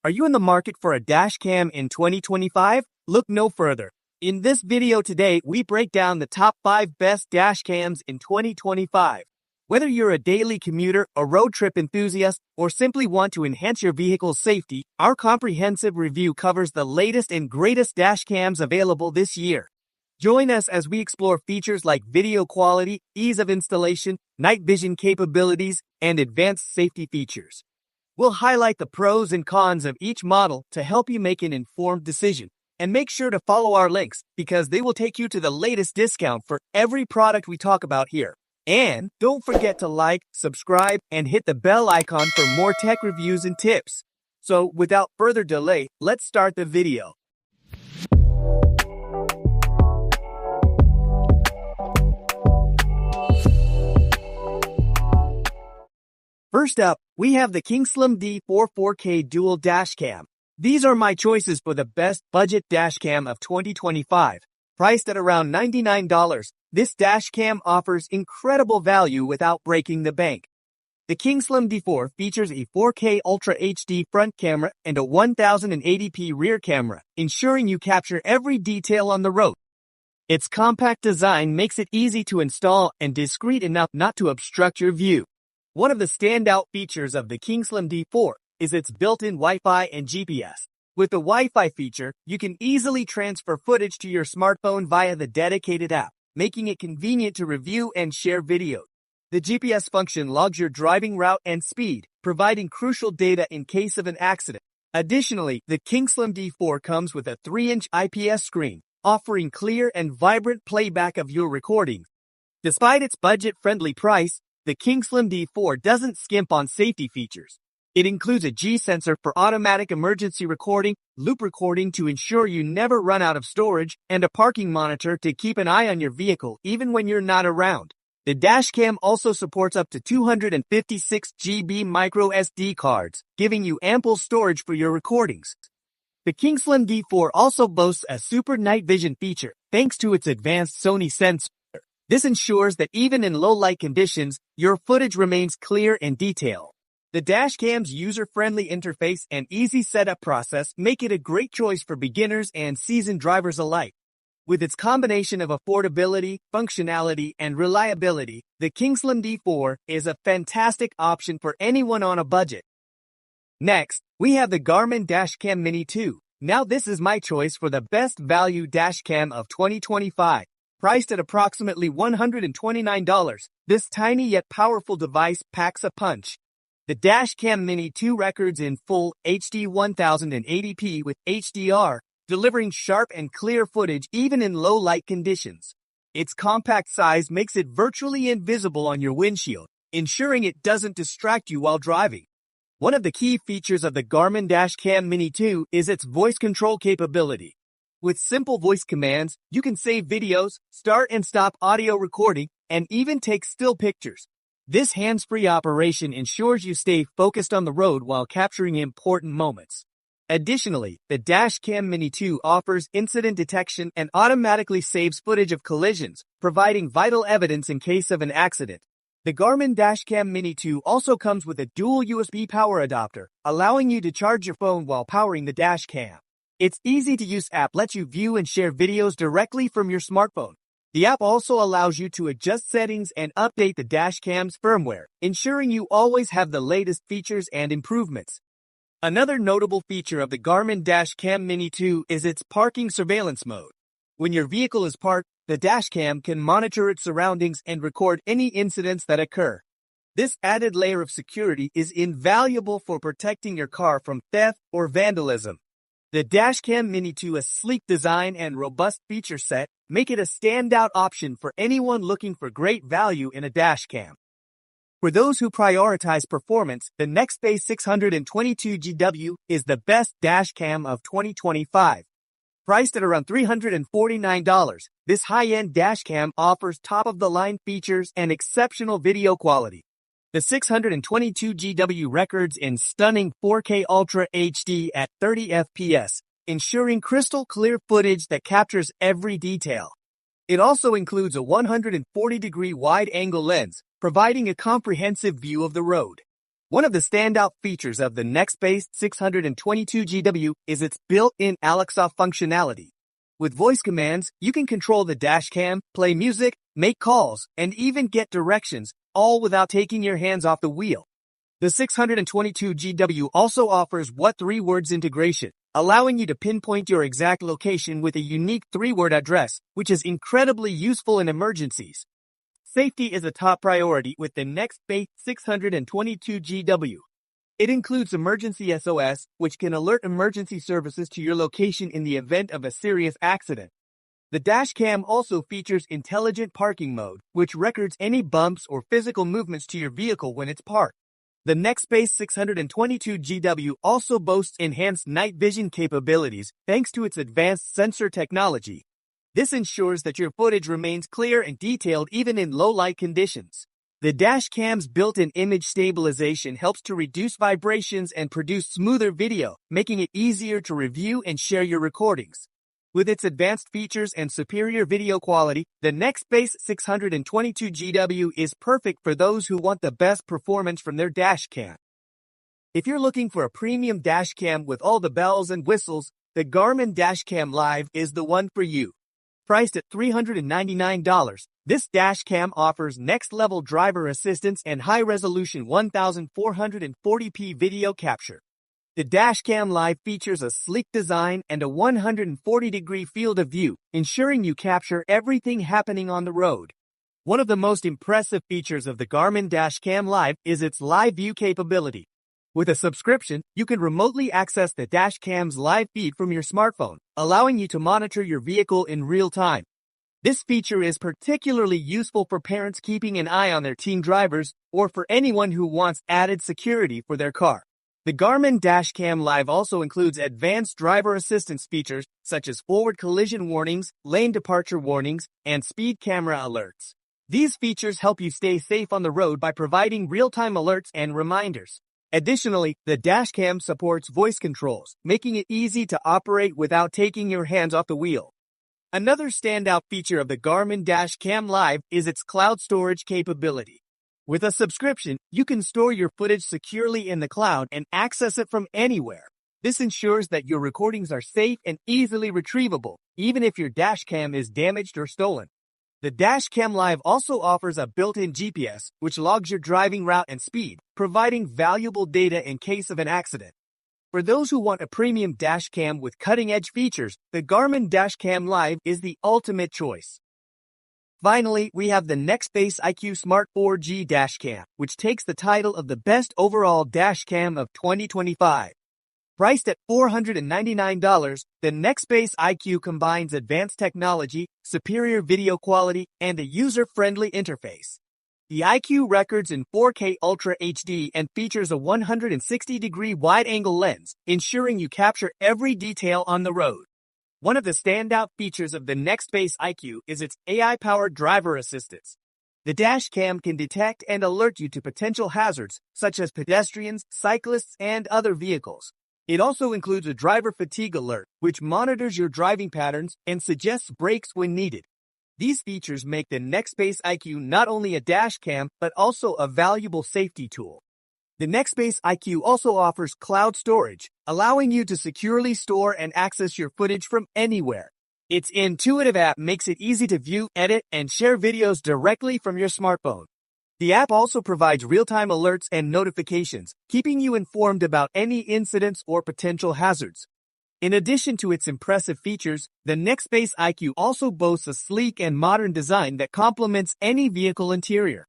Are you in the market for a dash cam in 2025? Look no further. In this video today, we break down the top 5 best dash cams in 2025. Whether you're a daily commuter, a road trip enthusiast, or simply want to enhance your vehicle's safety, our comprehensive review covers the latest and greatest dash cams available this year. Join us as we explore features like video quality, ease of installation, night vision capabilities, and advanced safety features. We'll highlight the pros and cons of each model to help you make an informed decision. And make sure to follow our links because they will take you to the latest discount for every product we talk about here. And don't forget to like, subscribe, and hit the bell icon for more tech reviews and tips. So without further delay, let's start the video. First up, we have the KingSlim D4 4K Dual Dashcam. These are my choices for the best budget dashcam of 2025. Priced at around $99, this dashcam offers incredible value without breaking the bank. The KingSlim D4 features a 4K Ultra HD front camera and a 1080p rear camera, ensuring you capture every detail on the road. Its compact design makes it easy to install and discreet enough not to obstruct your view. One of the standout features of the KingSlim D4 is its built-in Wi-Fi and GPS. With the Wi-Fi feature, you can easily transfer footage to your smartphone via the dedicated app, making it convenient to review and share videos. The GPS function logs your driving route and speed, providing crucial data in case of an accident. Additionally, the KingSlim D4 comes with a 3-inch IPS screen, offering clear and vibrant playback of your recordings. Despite its budget-friendly price, the KingSlim D4 doesn't skimp on safety features. It includes a G sensor for automatic emergency recording, loop recording to ensure you never run out of storage, and a parking monitor to keep an eye on your vehicle even when you're not around. The dashcam also supports up to 256 GB micro SD cards, giving you ample storage for your recordings. The KingSlim D4 also boasts a super night vision feature thanks to its advanced Sony sensor. This ensures that even in low-light conditions, your footage remains clear and detailed. The dashcam's user-friendly interface and easy setup process make it a great choice for beginners and seasoned drivers alike. With its combination of affordability, functionality, and reliability, the KingSlim D4 is a fantastic option for anyone on a budget. Next, we have the Garmin Dashcam Mini 2. Now this is my choice for the best value dashcam of 2025. Priced at approximately $129, this tiny yet powerful device packs a punch. The Dashcam Mini 2 records in full HD 1080p with HDR, delivering sharp and clear footage even in low-light conditions. Its compact size makes it virtually invisible on your windshield, ensuring it doesn't distract you while driving. One of the key features of the Garmin Dashcam Mini 2 is its voice control capability. With simple voice commands, you can save videos, start and stop audio recording, and even take still pictures. This hands-free operation ensures you stay focused on the road while capturing important moments. Additionally, the Dashcam Mini 2 offers incident detection and automatically saves footage of collisions, providing vital evidence in case of an accident. The Garmin Dashcam Mini 2 also comes with a dual USB power adapter, allowing you to charge your phone while powering the dashcam. Its easy-to-use app lets you view and share videos directly from your smartphone. The app also allows you to adjust settings and update the dashcam's firmware, ensuring you always have the latest features and improvements. Another notable feature of the Garmin Dashcam Mini 2 is its parking surveillance mode. When your vehicle is parked, the dashcam can monitor its surroundings and record any incidents that occur. This added layer of security is invaluable for protecting your car from theft or vandalism. The Dashcam Mini 2's sleek design and robust feature set make it a standout option for anyone looking for great value in a dashcam. For those who prioritize performance, the Nextbase 622GW is the best dashcam of 2025. Priced at around $349, this high-end dashcam offers top-of-the-line features and exceptional video quality. The 622GW records in stunning 4K Ultra HD at 30 FPS, ensuring crystal clear footage that captures every detail. It also includes a 140-degree wide-angle lens, providing a comprehensive view of the road. One of the standout features of the Nextbase 622GW is its built-in Alexa functionality. With voice commands, you can control the dashcam, play music, make calls, and even get directions, all without taking your hands off the wheel. The 622GW also offers What 3 Words integration, allowing you to pinpoint your exact location with a unique 3-word address, which is incredibly useful in emergencies. Safety is a top priority with the Nextbase 622GW. It includes Emergency SOS, which can alert emergency services to your location in the event of a serious accident. The dashcam also features Intelligent Parking Mode, which records any bumps or physical movements to your vehicle when it's parked. The Nextbase 622GW also boasts enhanced night vision capabilities thanks to its advanced sensor technology. This ensures that your footage remains clear and detailed even in low-light conditions. The dashcam's built-in image stabilization helps to reduce vibrations and produce smoother video, making it easier to review and share your recordings. With its advanced features and superior video quality, the Nextbase 622GW is perfect for those who want the best performance from their dashcam. If you're looking for a premium dashcam with all the bells and whistles, the Garmin Dashcam Live is the one for you. Priced at $399, this dashcam offers next-level driver assistance and high-resolution 1440p video capture. The Dashcam Live features a sleek design and a 140-degree field of view, ensuring you capture everything happening on the road. One of the most impressive features of the Garmin Dashcam Live is its live view capability. With a subscription, you can remotely access the dashcam's live feed from your smartphone, allowing you to monitor your vehicle in real time. This feature is particularly useful for parents keeping an eye on their teen drivers or for anyone who wants added security for their car. The Garmin Dashcam Live also includes advanced driver assistance features such as forward collision warnings, lane departure warnings, and speed camera alerts. These features help you stay safe on the road by providing real-time alerts and reminders. Additionally, the dashcam supports voice controls, making it easy to operate without taking your hands off the wheel. Another standout feature of the Garmin Dashcam Live is its cloud storage capability. With a subscription, you can store your footage securely in the cloud and access it from anywhere. This ensures that your recordings are safe and easily retrievable, even if your dashcam is damaged or stolen. The Dashcam Live also offers a built-in GPS, which logs your driving route and speed, providing valuable data in case of an accident. For those who want a premium dashcam with cutting-edge features, the Garmin Dashcam Live is the ultimate choice. Finally, we have the Nextbase IQ Smart 4G Dashcam, which takes the title of the best overall dashcam of 2025. Priced at $499, the Nextbase IQ combines advanced technology, superior video quality, and a user-friendly interface. The IQ records in 4K Ultra HD and features a 160-degree wide-angle lens, ensuring you capture every detail on the road. One of the standout features of the Nextbase IQ is its AI-powered driver assistance. The dashcam can detect and alert you to potential hazards, such as pedestrians, cyclists, and other vehicles. It also includes a driver fatigue alert, which monitors your driving patterns and suggests brakes when needed. These features make the Nextbase IQ not only a dashcam, but also a valuable safety tool. The Nextbase IQ also offers cloud storage, allowing you to securely store and access your footage from anywhere. Its intuitive app makes it easy to view, edit, and share videos directly from your smartphone. The app also provides real-time alerts and notifications, keeping you informed about any incidents or potential hazards. In addition to its impressive features, the Nextbase IQ also boasts a sleek and modern design that complements any vehicle interior.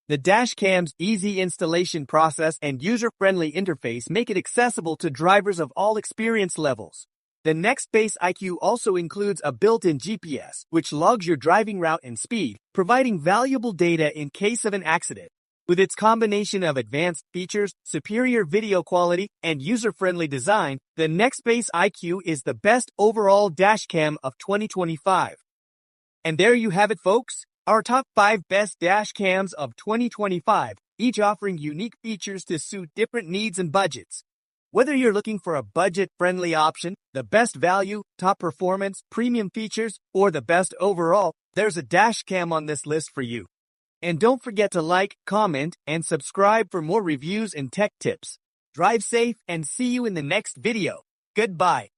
The dashcam's easy installation process and user-friendly interface make it accessible to drivers of all experience levels. The Nextbase IQ also includes a built-in GPS, which logs your driving route and speed, providing valuable data in case of an accident. With its combination of advanced features, superior video quality, and user-friendly design, the Nextbase IQ is the best overall dashcam of 2025. And there you have it, folks. Our top 5 best dashcams of 2025, each offering unique features to suit different needs and budgets. Whether you're looking for a budget-friendly option, the best value, top performance, premium features, or the best overall, there's a dashcam on this list for you. And don't forget to like, comment, and subscribe for more reviews and tech tips. Drive safe and see you in the next video. Goodbye.